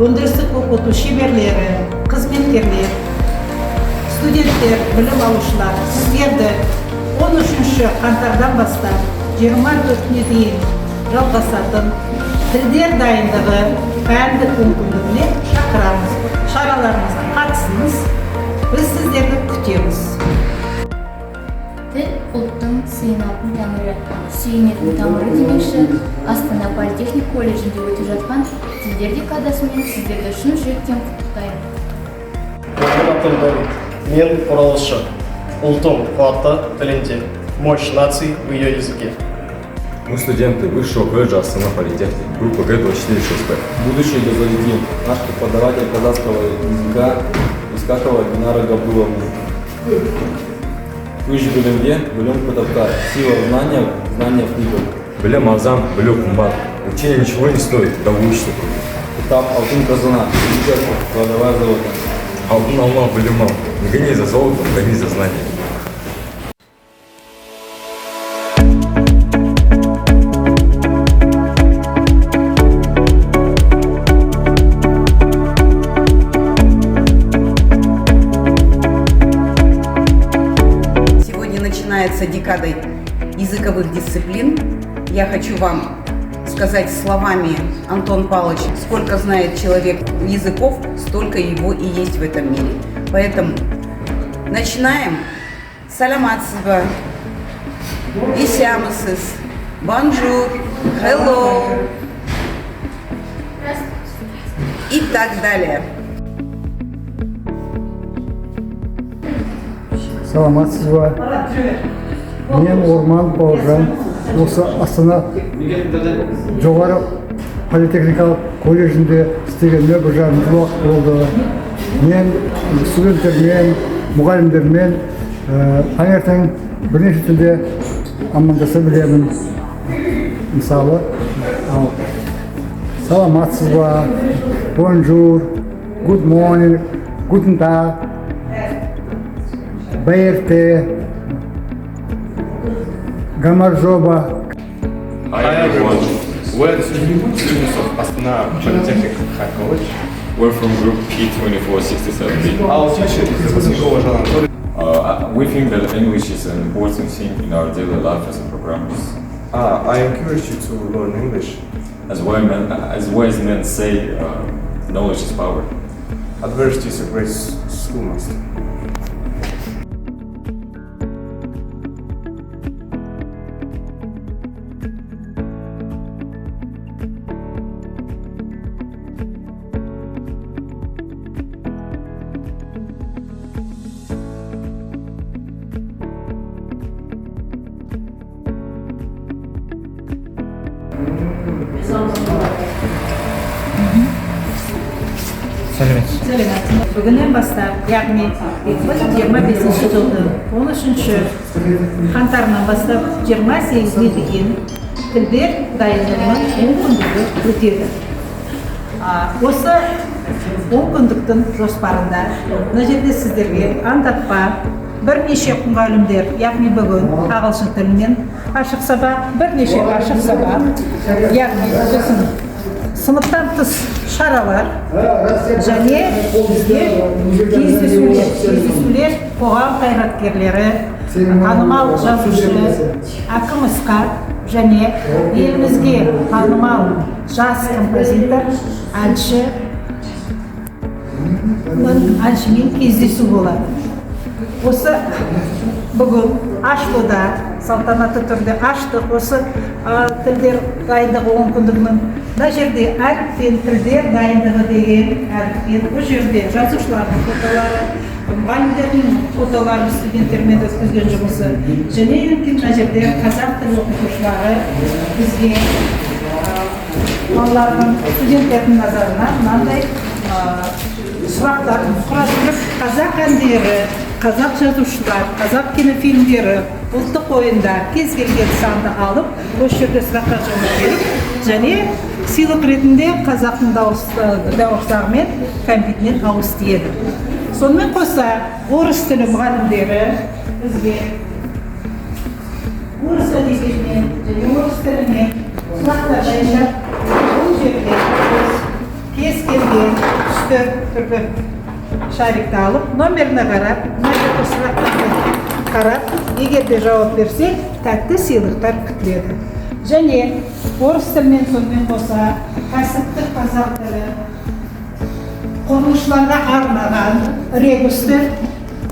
өндірістік оқыту шеберлері, қызметкерлер, студенттер, білім алушылар, сіздерді 13 қаңтардан бастап 24-не дейін жалғасатын тілдер дайындығы пәндік мүмкіндігіне шақырамыз. Шараларымызға қатысыңыз. Біз сіздерді күтеміз. Тіл ұлттың сыйынатын тамыры, сүйенетін тамыры демекші, Астана политехник колледжінде өтіп жатқан тілдер декадасымен сіздерді шын жүректен құттықтаймын. Мен құралысшы. Ұлтым қуатты тілінде, мощь нации в ее языке. Мы студенты Высшего колледжа Астана политехник, группа Г-24-6П. Будущий газоведин, наш преподаватель казахского языка Искакова Динара Габдуловна. Үш білімге, білім кітаптар, сила в знаниях, знания в книгах. Білім азам, білім қымбат. Учение ничего не стоит, да учится. Кітап алтын казана, Ильченко, кладовая завода. Алтын алма, білім ал. Не гони за золотом, гони за знанием. Начинается декадой языковых дисциплин. Я хочу вам сказать словами Антон Павлович: сколько знает человек языков, столько его и есть в этом мире. Поэтому начинаем. Саламатсызба, исямысыз, бонжур, hello и так далее. Саламатсызба. Мен Орман Бауыржан. Осы Астана жоғары политехникалық колледжінде істегенде 1,5 жыл уақыт болды. Мен студенттермен, мұғалімдермен таңертең бірнеше тілде амандаса білемін. Мысалы, саламатсызба, бонжур, good morning, guten tag, BRT, Gamarjoba. Hi everyone. We're the students of Astana Polytechnic College. We're from group P2467B. Our teacher is Vassilkova Anatoly. We think that English is an important thing in our daily life as a programmers. I encourage you to learn English. As wise men say, knowledge is power. Adversity is a great schoolmaster. Бүгіннен бастап, яғни 2025 жылдың 13 қаңтарынан бастап 28-не дейін тілдер дайындығының 10 күндігі өтеді. Осы 10 күндіктің жоспарында мына жерде сіздерге аңдатпа бірнеше мұғалімдер, яғни бүгін ағылшын тілінен ашық сабақ, бірнеше ашық сабақ, яғни сыныптан тыс шаралар және бізде кездесулер қоғам қайраткерлері, танымал жазушы Әкім Ысқақ және елімізге танымал жас композитор, әншімен кездесу болады. Осы бүгін ашылуда салтанатты түрде аштық. Осы тілдер дайындығы 10 күндігінің мына жерде әріппен тілдер дайындығы деген әріппен, бұл жерде жазушылардың фотолары, мұғалімдердің фотолары, студенттермен өткізген жұмысы және мына жерде қазақ тілі оқытушылары бізге балалардың, студенттердің назарына мынандай сұрақтар құрастырып, қазақ әндері, қазақ жазушылар, қазақ кинофильмдері, ұлттық ойындар, кез келген санды алып, осы жерде сұраққа жауап беріп және сыйлық ретінде қазақтың дауыстарымен кәмпитінен ауыз тиеді. Сонымен қоса орыс тілі мұғалімдері бізге орыс әдебиетінен және орыс тілінен сұрақтар жайында бұл жерде кез келген түсті түргі шарикті алып, номеріне қарап, мына жерде сұрақтарды қарап, егер де жауап берсек, тәтті сыйлықтар күтіледі. Және орыс тілімен сонымен қоса, кәсіптік қазақ тілі, құрылысшыларға арналған ребустер.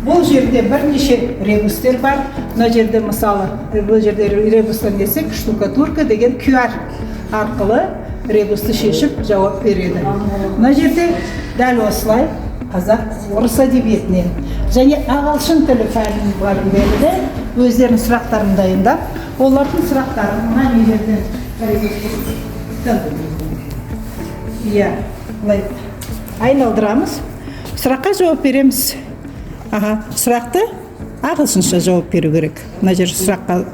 Бұл жерде бірнеше ребустер бар. Мына жерде мысалы, бұл жерде ребустер десек, штукатурка деген QR арқылы ребусты шешіп жауап береді. Мына жерде дәл осылай қазақ орыс әдебиетінен және ағылшын тілі пәнінің мұғалімдері өздерінің сұрақтарын дайындап, олардың сұрақтарын мына нелерден былай айналдырамыз, сұраққа жауап береміз. Сұрақты ағылшынша жауап беру керек. Мына жер сұраққа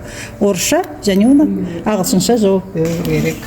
орысша және оны ағылшынша жауап беру керек.